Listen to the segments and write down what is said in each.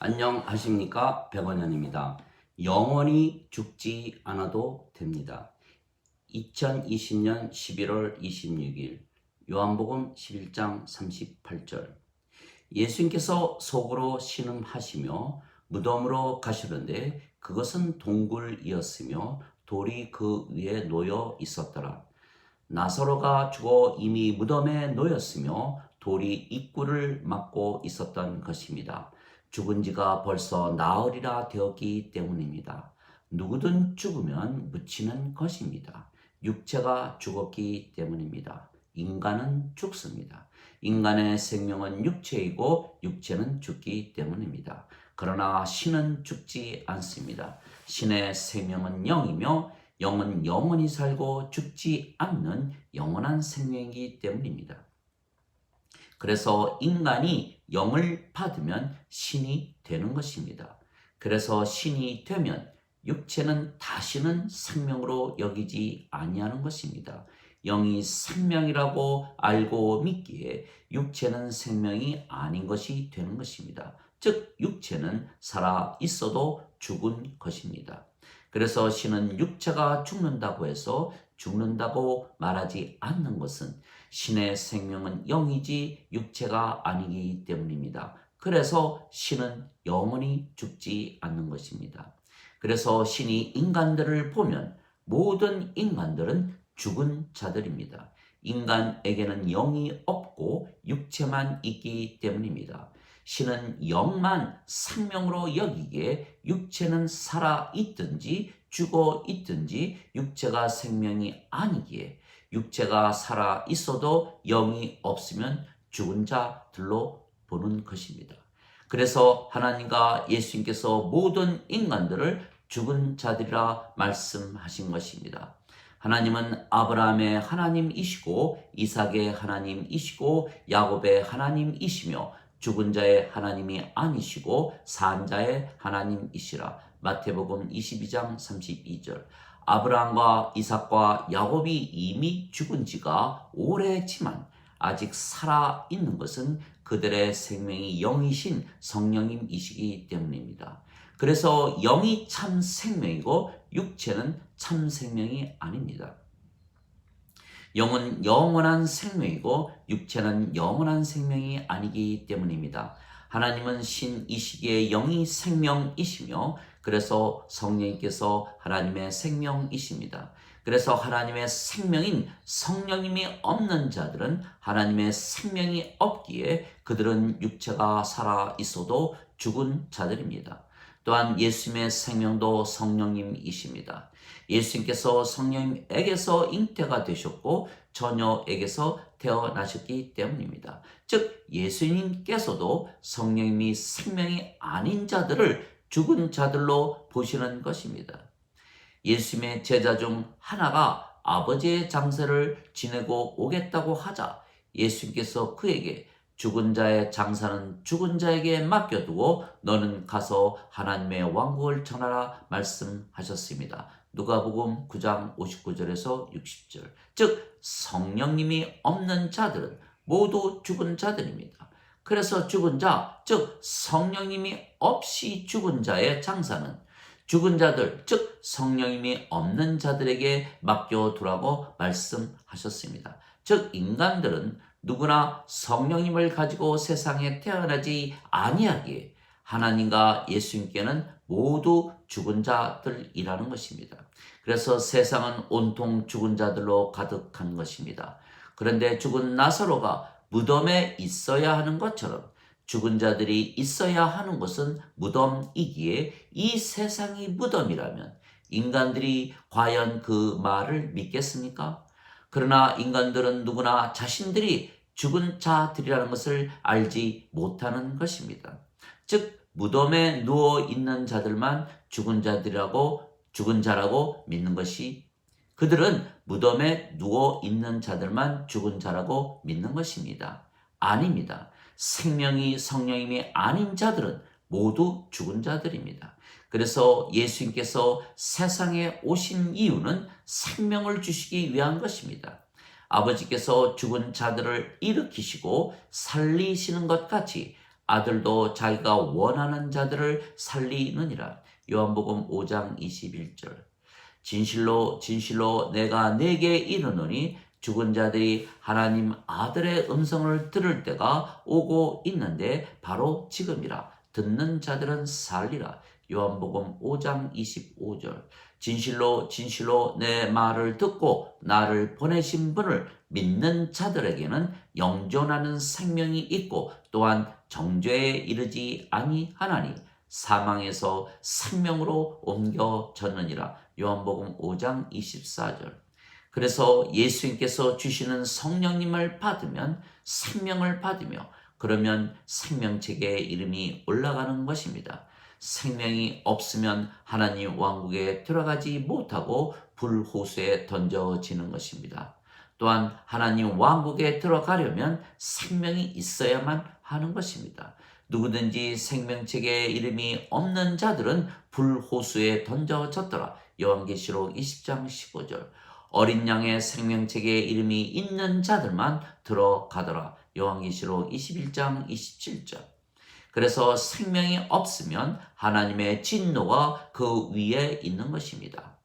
안녕하십니까, 백원현입니다. 영원히 죽지 않아도 됩니다. 2020년 11월 26일 요한복음 11장 38절. 예수님께서 속으로 신음하시며 무덤으로 가시는데 그것은 동굴이었으며 돌이 그 위에 놓여 있었더라. 나사로가 죽어 이미 무덤에 놓였으며 돌이 입구를 막고 있었던 것입니다. 죽은 지가 벌써 나흘이나 되었기 때문입니다. 누구든 죽으면 묻히는 것입니다. 육체가 죽었기 때문입니다. 인간은 죽습니다. 인간의 생명은 육체이고 육체는 죽기 때문입니다. 그러나 신은 죽지 않습니다. 신의 생명은 영이며 영은 영원히 살고 죽지 않는 영원한 생명이기 때문입니다. 그래서 인간이 영을 받으면 신이 되는 것입니다. 그래서 신이 되면 육체는 다시는 생명으로 여기지 아니하는 것입니다. 영이 생명이라고 알고 믿기에 육체는 생명이 아닌 것이 되는 것입니다. 즉 육체는 살아 있어도 죽은 것입니다. 그래서 신은 육체가 죽는다고 해서 죽는다고 말하지 않는 것은 신의 생명은 영이지 육체가 아니기 때문입니다. 그래서 신은 영원히 죽지 않는 것입니다. 그래서 신이 인간들을 보면 모든 인간들은 죽은 자들입니다. 인간에게는 영이 없고 육체만 있기 때문입니다. 신은 영만 생명으로 여기기에 육체는 살아 있든지 죽어 있든지 육체가 생명이 아니기에 육체가 살아 있어도 영이 없으면 죽은 자들로 보는 것입니다. 그래서 하나님과 예수님께서 모든 인간들을 죽은 자들이라 말씀하신 것입니다. 하나님은 아브라함의 하나님이시고 이삭의 하나님이시고 야곱의 하나님이시며 죽은 자의 하나님이 아니시고 산 자의 하나님이시라. 마태복음 22장 32절. 아브라함과 이삭과 야곱이 이미 죽은 지가 오래지만 아직 살아 있는 것은 그들의 생명이 영이신 성령님이시기 때문입니다. 그래서 영이 참 생명이고 육체는 참 생명이 아닙니다. 영은 영원한 생명이고 육체는 영원한 생명이 아니기 때문입니다. 하나님은 신이시기에 영이 생명이시며 그래서 성령님께서 하나님의 생명이십니다. 그래서 하나님의 생명인 성령님이 없는 자들은 하나님의 생명이 없기에 그들은 육체가 살아 있어도 죽은 자들입니다. 또한 예수님의 생명도 성령님이십니다. 예수님께서 성령님에게서 잉태가 되셨고 처녀에게서 태어나셨기 때문입니다. 즉 예수님께서도 성령님이 생명이 아닌 자들을 죽은 자들로 보시는 것입니다. 예수님의 제자 중 하나가 아버지의 장사를 지내고 오겠다고 하자 예수님께서 그에게 죽은 자의 장사는 죽은 자에게 맡겨두고 너는 가서 하나님의 왕국을 전하라 말씀하셨습니다. 누가복음 9장 59절에서 60절. 즉 성령님이 없는 자들은 모두 죽은 자들입니다. 그래서 죽은 자, 즉 성령님이 없이 죽은 자의 장사는 죽은 자들, 즉 성령님이 없는 자들에게 맡겨두라고 말씀하셨습니다. 즉 인간들은 누구나 성령님을 가지고 세상에 태어나지 아니하기에 하나님과 예수님께는 모두 죽은 자들이라는 것입니다. 그래서 세상은 온통 죽은 자들로 가득한 것입니다. 그런데 죽은 나사로가 무덤에 있어야 하는 것처럼 죽은 자들이 있어야 하는 것은 무덤이기에 이 세상이 무덤이라면 인간들이 과연 그 말을 믿겠습니까? 그러나 인간들은 누구나 자신들이 죽은 자들이라는 것을 알지 못하는 것입니다. 즉 무덤에 누워 있는 자들만 죽은 자라고 믿는 것이 그들은 무덤에 누워 있는 자들만 죽은 자라고 믿는 것입니다. 아닙니다. 생명이 성령님이 아닌 자들은 모두 죽은 자들입니다. 그래서 예수님께서 세상에 오신 이유는 생명을 주시기 위한 것입니다. 아버지께서 죽은 자들을 일으키시고 살리시는 것 같이 아들도 자기가 원하는 자들을 살리느니라. 요한복음 5장 21절. 진실로 진실로 내가 네게 이르노니 죽은 자들이 하나님 아들의 음성을 들을 때가 오고 있는데 바로 지금이라. 듣는 자들은 살리라. 요한복음 5장 25절. 진실로 진실로 내 말을 듣고 나를 보내신 분을 믿는 자들에게는 영존하는 생명이 있고 또한 정죄에 이르지 아니하나니 사망에서 생명으로 옮겨졌느니라. 요한복음 5장 24절. 그래서 예수님께서 주시는 성령님을 받으면 생명을 받으며 그러면 생명책에 이름이 올라가는 것입니다. 생명이 없으면 하나님 왕국에 들어가지 못하고 불호수에 던져지는 것입니다. 또한 하나님 왕국에 들어가려면 생명이 있어야만 하는 것입니다. 누구든지 생명책에 이름이 없는 자들은 불호수에 던져졌더라. 요한계시록 20장 15절. 어린 양의 생명책에 이름이 있는 자들만 들어가더라. 요한계시록 21장 27절. 그래서 생명이 없으면 하나님의 진노가 그 위에 있는 것입니다.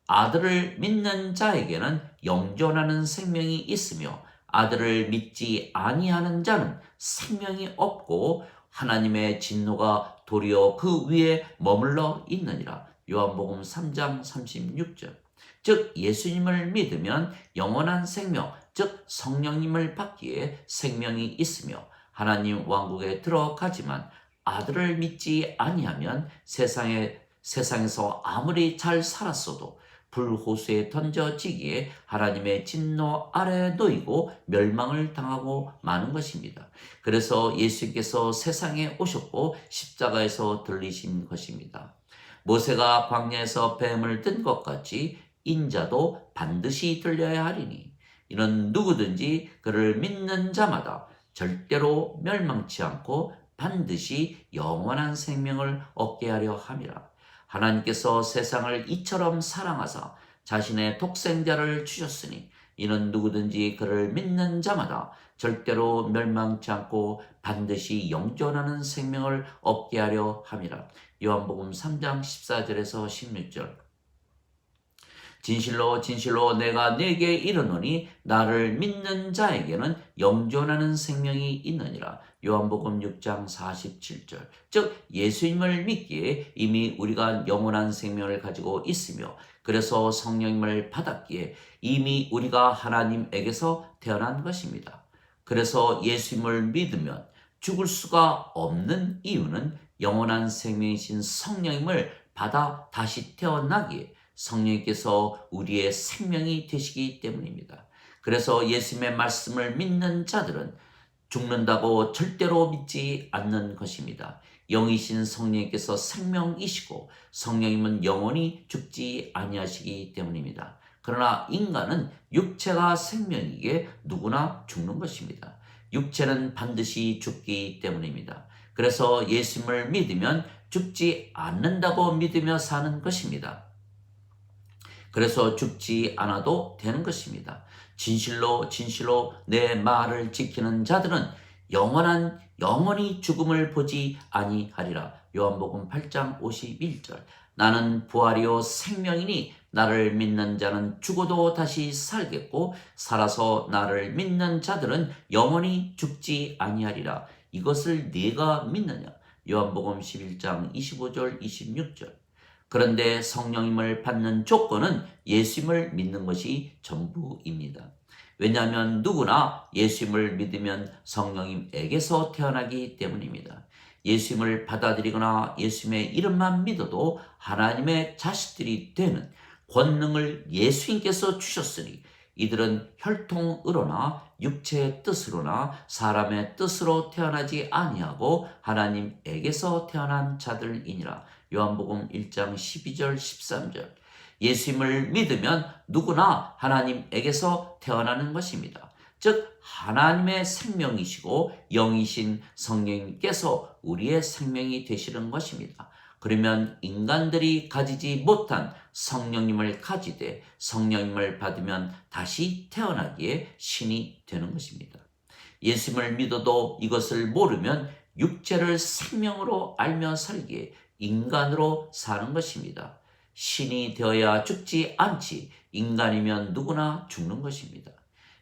아들을 믿는 자에게는 영존하는 생명이 있으며 아들을 믿지 아니하는 자는 생명이 없고 하나님의 진노가 도리어 그 위에 머물러 있느니라. 요한복음 3장 36절. 즉 예수님을 믿으면 영원한 생명, 즉 성령님을 받기에 생명이 있으며 하나님 왕국에 들어가지만 아들을 믿지 아니하면 세상에서 아무리 잘 살았어도 불호수에 던져지기에 하나님의 진노 아래 놓이고 멸망을 당하고 마는 것입니다. 그래서 예수께서 세상에 오셨고 십자가에서 들리신 것입니다. 모세가 광야에서 뱀을 든 것 같이 인자도 반드시 들려야 하리니 이는 누구든지 그를 믿는 자마다 절대로 멸망치 않고 반드시 영원한 생명을 얻게 하려 함이라. 하나님께서 세상을 이처럼 사랑하사 자신의 독생자를 주셨으니 이는 누구든지 그를 믿는 자마다 절대로 멸망치 않고 반드시 영존하는 생명을 얻게 하려 함이라. 요한복음 3장 14절에서 16절. 진실로 진실로 내가 네게 이르노니 나를 믿는 자에게는 영존하는 생명이 있느니라. 요한복음 6장 47절. 즉 예수님을 믿기에 이미 우리가 영원한 생명을 가지고 있으며 그래서 성령님을 받았기에 이미 우리가 하나님에게서 태어난 것입니다. 그래서 예수님을 믿으면 죽을 수가 없는 이유는 영원한 생명이신 성령님을 받아 다시 태어나기에 성령께서 우리의 생명이 되시기 때문입니다. 그래서 예수님의 말씀을 믿는 자들은 죽는다고 절대로 믿지 않는 것입니다. 영이신 성령께서 생명이시고 성령님은 영원히 죽지 아니하시기 때문입니다. 그러나 인간은 육체가 생명이기에 누구나 죽는 것입니다. 육체는 반드시 죽기 때문입니다. 그래서 예수님을 믿으면 죽지 않는다고 믿으며 사는 것입니다. 그래서 죽지 않아도 되는 것입니다. 진실로 진실로 내 말을 지키는 자들은 영원히 죽음을 보지 아니하리라. 요한복음 8장 51절. 나는 부활이요 생명이니 나를 믿는 자는 죽어도 다시 살겠고 살아서 나를 믿는 자들은 영원히 죽지 아니하리라. 이것을 네가 믿느냐? 요한복음 11장 25절 26절. 그런데 성령님을 받는 조건은 예수님을 믿는 것이 전부입니다. 왜냐하면 누구나 예수님을 믿으면 성령님에게서 태어나기 때문입니다. 예수님을 받아들이거나 예수님의 이름만 믿어도 하나님의 자식들이 되는 권능을 예수님께서 주셨으니 이들은 혈통으로나 육체의 뜻으로나 사람의 뜻으로 태어나지 아니하고 하나님에게서 태어난 자들이니라. 요한복음 1장 12절 13절. 예수님을 믿으면 누구나 하나님에게서 태어나는 것입니다. 즉 하나님의 생명이시고 영이신 성령님께서 우리의 생명이 되시는 것입니다. 그러면 인간들이 가지지 못한 성령님을 가지되 성령님을 받으면 다시 태어나기에 신이 되는 것입니다. 예수님을 믿어도 이것을 모르면 육체를 생명으로 알며 살기에 인간으로 사는 것입니다. 신이 되어야 죽지 않지 인간이면 누구나 죽는 것입니다.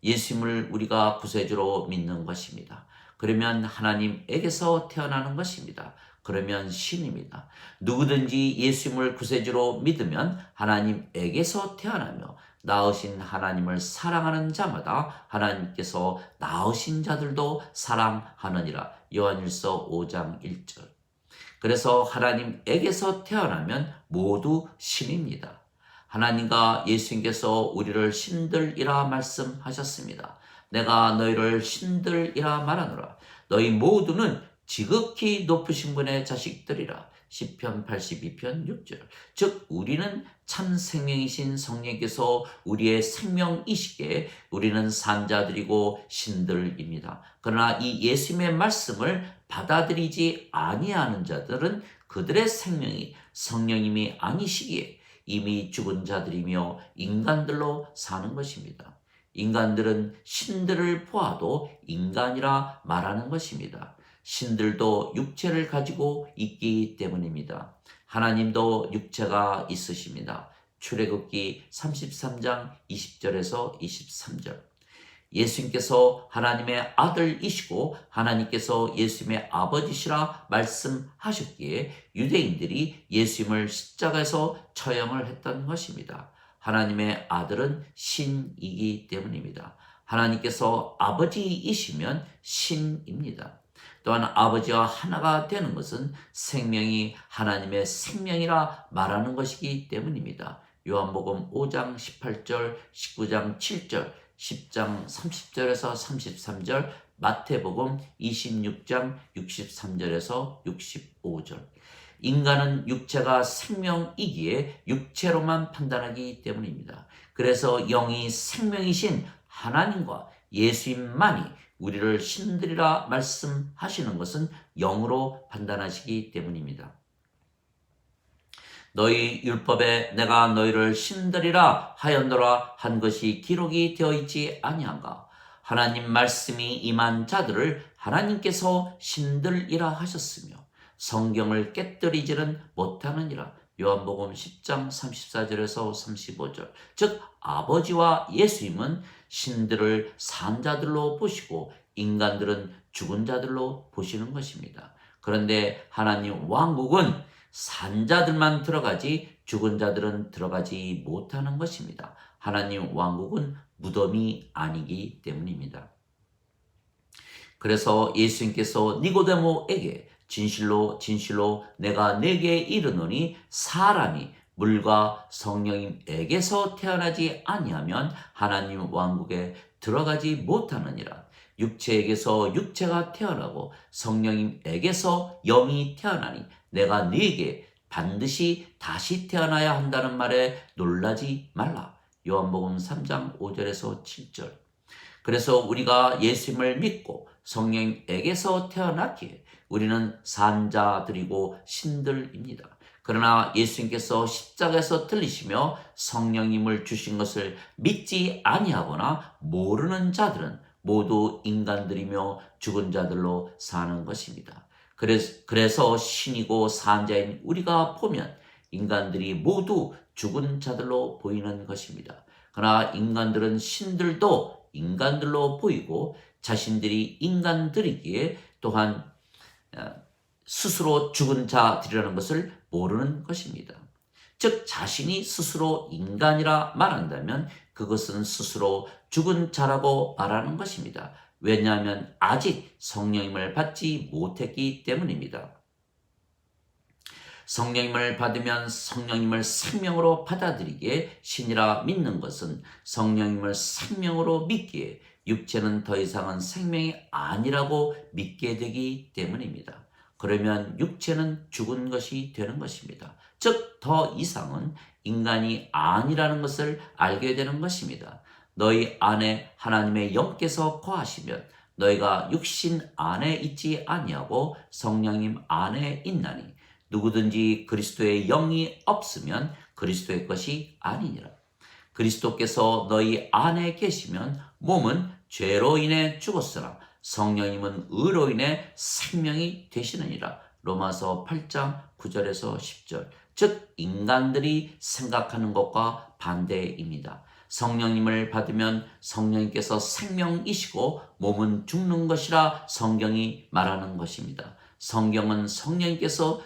예수님을 우리가 구세주로 믿는 것입니다. 그러면 하나님에게서 태어나는 것입니다. 그러면 신입니다. 누구든지 예수님을 구세주로 믿으면 하나님에게서 태어나며 낳으신 하나님을 사랑하는 자마다 하나님께서 낳으신 자들도 사랑하느니라. 요한일서 5장 1절. 그래서 하나님에게서 태어나면 모두 신입니다. 하나님과 예수님께서 우리를 신들이라 말씀하셨습니다. 내가 너희를 신들이라 말하노라. 너희 모두는 지극히 높으신 분의 자식들이라. 시편 82편 6절. 즉 우리는 참 생명이신 성령께서 우리의 생명이시기에 우리는 산자들이고 신들입니다. 그러나 이 예수님의 말씀을 받아들이지 아니하는 자들은 그들의 생명이 성령님이 아니시기에 이미 죽은 자들이며 인간들로 사는 것입니다. 인간들은 신들을 보아도 인간이라 말하는 것입니다. 신들도 육체를 가지고 있기 때문입니다. 하나님도 육체가 있으십니다. 출애굽기 33장 20절에서 23절. 예수님께서 하나님의 아들이시고 하나님께서 예수님의 아버지시라 말씀하셨기에 유대인들이 예수님을 십자가에서 처형을 했던 것입니다. 하나님의 아들은 신이기 때문입니다. 하나님께서 아버지이시면 신입니다. 또한 아버지와 하나가 되는 것은 생명이 하나님의 생명이라 말하는 것이기 때문입니다. 요한복음 5장 18절, 19장 7절, 10장 30절에서 33절, 마태복음 26장 63절에서 65절. 인간은 육체가 생명이기에 육체로만 판단하기 때문입니다. 그래서 영이 생명이신 하나님과 예수님만이 우리를 신들이라 말씀하시는 것은 영으로 판단하시기 때문입니다. 너희 율법에 내가 너희를 신들이라 하였노라 한 것이 기록이 되어 있지 아니한가? 하나님 말씀이 임한 자들을 하나님께서 신들이라 하셨으며 성경을 깨뜨리지는 못하느니라. 요한복음 10장 34절에서 35절. 즉 아버지와 예수님은 신들을 산 자들로 보시고 인간들은 죽은 자들로 보시는 것입니다. 그런데 하나님 왕국은 산 자들만 들어가지 죽은 자들은 들어가지 못하는 것입니다. 하나님 왕국은 무덤이 아니기 때문입니다. 그래서 예수님께서 니고데모에게 진실로 진실로 내가 네게 이르노니 사람이 물과 성령님에게서 태어나지 아니하면 하나님 왕국에 들어가지 못하느니라. 육체에게서 육체가 태어나고 성령님에게서 영이 태어나니 내가 네게 반드시 다시 태어나야 한다는 말에 놀라지 말라. 요한복음 3장 5절에서 7절. 그래서 우리가 예수님을 믿고 성령에게서 태어났기에 우리는 산자들이고 신들입니다. 그러나 예수님께서 십자가에서 들리시며 성령님을 주신 것을 믿지 아니하거나 모르는 자들은 모두 인간들이며 죽은 자들로 사는 것입니다. 그래서 신이고 산자인 우리가 보면 인간들이 모두 죽은 자들로 보이는 것입니다. 그러나 인간들은 신들도 인간들로 보이고 자신들이 인간들이기에 또한 스스로 죽은 자들이라는 것을 모르는 것입니다. 즉 자신이 스스로 인간이라 말한다면 그것은 스스로 죽은 자라고 말하는 것입니다. 왜냐하면 아직 성령님을 받지 못했기 때문입니다. 성령님을 받으면 성령님을 생명으로 받아들이기에 신이라 믿는 것은 성령님을 생명으로 믿기에 육체는 더 이상은 생명이 아니라고 믿게 되기 때문입니다. 그러면 육체는 죽은 것이 되는 것입니다. 즉 더 이상은 인간이 아니라는 것을 알게 되는 것입니다. 너희 안에 하나님의 영께서 거하시면 너희가 육신 안에 있지 아니하고 성령님 안에 있나니 누구든지 그리스도의 영이 없으면 그리스도의 것이 아니니라. 그리스도께서 너희 안에 계시면 몸은 죄로 인해 죽었으나 성령님은 의로 인해 생명이 되시느니라. 로마서 8장 9절에서 10절. 즉 인간들이 생각하는 것과 반대입니다. 성령님을 받으면 성령님께서 생명이시고 몸은 죽는 것이라 성경이 말하는 것입니다. 성경은 성령님께서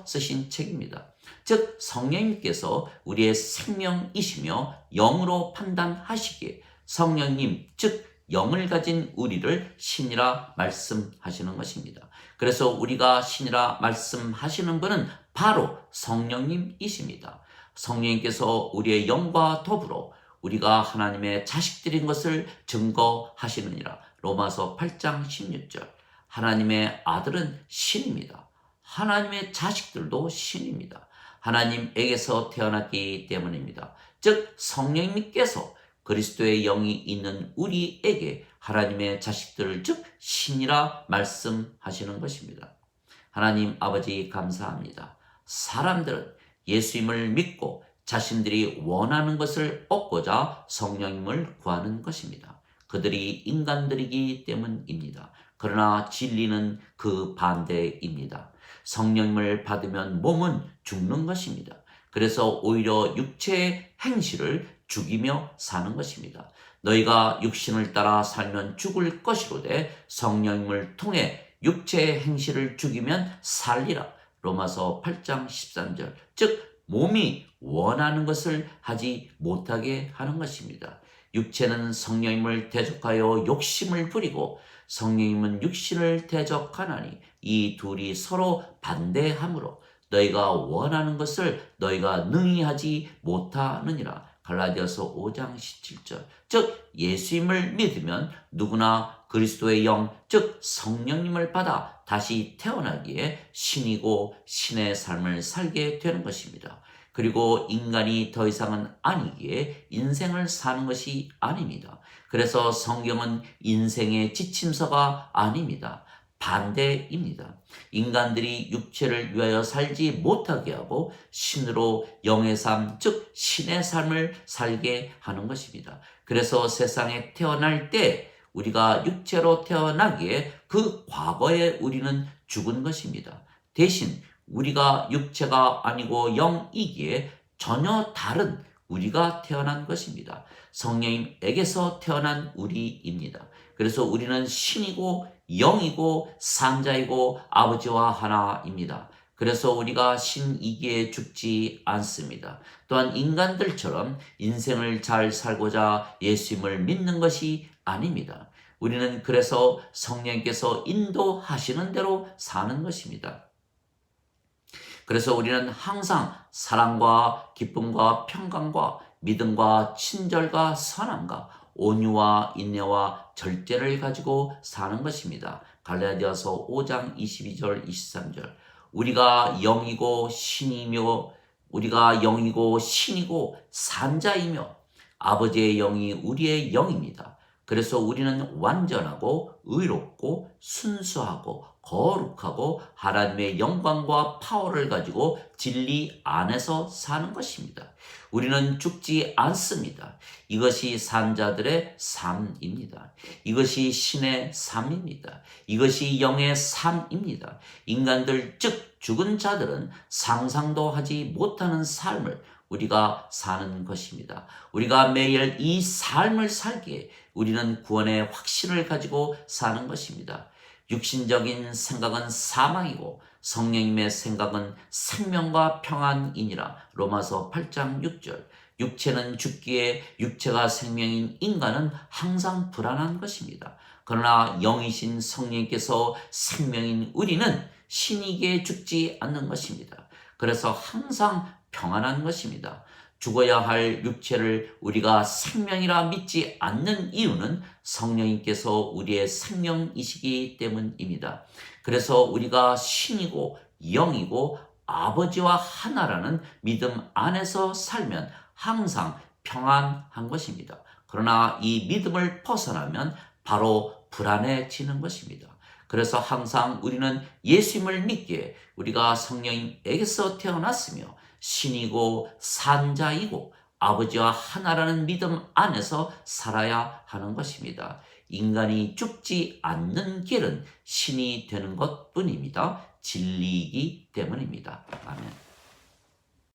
쓰신 책입니다. 즉 성령님께서 우리의 생명이시며 영으로 판단하시기에 성령님 즉 영을 가진 우리를 신이라 말씀하시는 것입니다. 그래서 우리가 신이라 말씀하시는 분은 바로 성령님이십니다. 성령님께서 우리의 영과 더불어 우리가 하나님의 자식들인 것을 증거하시느니라. 로마서 8장 16절. 하나님의 아들은 신입니다. 하나님의 자식들도 신입니다. 하나님에게서 태어났기 때문입니다. 즉 성령님께서 그리스도의 영이 있는 우리에게 하나님의 자식들을 즉 신이라 말씀하시는 것입니다. 하나님 아버지 감사합니다. 사람들은 예수님을 믿고 자신들이 원하는 것을 얻고자 성령님을 구하는 것입니다. 그들이 인간들이기 때문입니다. 그러나 진리는 그 반대입니다. 성령님을 받으면 몸은 죽는 것입니다. 그래서 오히려 육체의 행실을 죽이며 사는 것입니다. 너희가 육신을 따라 살면 죽을 것이로되 성령님을 통해 육체의 행실을 죽이면 살리라. 로마서 8장 13절. 즉 몸이 원하는 것을 하지 못하게 하는 것입니다. 육체는 성령님을 대적하여 욕심을 부리고 성령님은 육신을 대적하나니 이 둘이 서로 반대하므로 너희가 원하는 것을 너희가 능히 하지 못하느니라. 갈라디아서 5장 17절. 즉 예수님을 믿으면 누구나 그리스도의 영, 즉 성령님을 받아 다시 태어나기에 신이고 신의 삶을 살게 되는 것입니다. 그리고 인간이 더 이상은 아니기에 인생을 사는 것이 아닙니다. 그래서 성경은 인생의 지침서가 아닙니다. 반대입니다. 인간들이 육체를 위하여 살지 못하게 하고 신으로 영의 삶, 즉 신의 삶을 살게 하는 것입니다. 그래서 세상에 태어날 때 우리가 육체로 태어나기에 그 과거에 우리는 죽은 것입니다. 대신 우리가 육체가 아니고 영이기에 전혀 다른 우리가 태어난 것입니다. 성령님에게서 태어난 우리입니다. 그래서 우리는 신이고 영이고 산자이고 아버지와 하나입니다. 그래서 우리가 신이기에 죽지 않습니다. 또한 인간들처럼 인생을 잘 살고자 예수님을 믿는 것이 아닙니다. 우리는 그래서 성령께서 인도하시는 대로 사는 것입니다. 그래서 우리는 항상 사랑과 기쁨과 평강과 믿음과 친절과 선함과 온유와 인내와 절제를 가지고 사는 것입니다. 갈라디아서 5장 22절 23절. 우리가 영이고 신이고 산자이며 아버지의 영이 우리의 영입니다. 그래서 우리는 완전하고 의롭고 순수하고 거룩하고 하나님의 영광과 파워를 가지고 진리 안에서 사는 것입니다. 우리는 죽지 않습니다. 이것이 산자들의 삶입니다. 이것이 신의 삶입니다. 이것이 영의 삶입니다. 인간들 즉 죽은 자들은 상상도 하지 못하는 삶을 우리가 사는 것입니다. 우리가 매일 이 삶을 살기에 우리는 구원의 확신을 가지고 사는 것입니다. 육신적인 생각은 사망이고 성령님의 생각은 생명과 평안이니라. 로마서 8장 6절. 육체는 죽기에 육체가 생명인 인간은 항상 불안한 것입니다. 그러나 영이신 성령께서 생명인 우리는 신이기에 죽지 않는 것입니다. 그래서 항상 평안한 것입니다. 죽어야 할 육체를 우리가 생명이라 믿지 않는 이유는 성령님께서 우리의 생명이시기 때문입니다. 그래서 우리가 신이고 영이고 아버지와 하나라는 믿음 안에서 살면 항상 평안한 것입니다. 그러나 이 믿음을 벗어나면 바로 불안해지는 것입니다. 그래서 항상 우리는 예수님을 믿기에 우리가 성령님에게서 태어났으며 신이고 산자이고 아버지와 하나라는 믿음 안에서 살아야 하는 것입니다. 인간이 죽지 않는 길은 신이 되는 것뿐입니다. 진리이기 때문입니다. 아멘.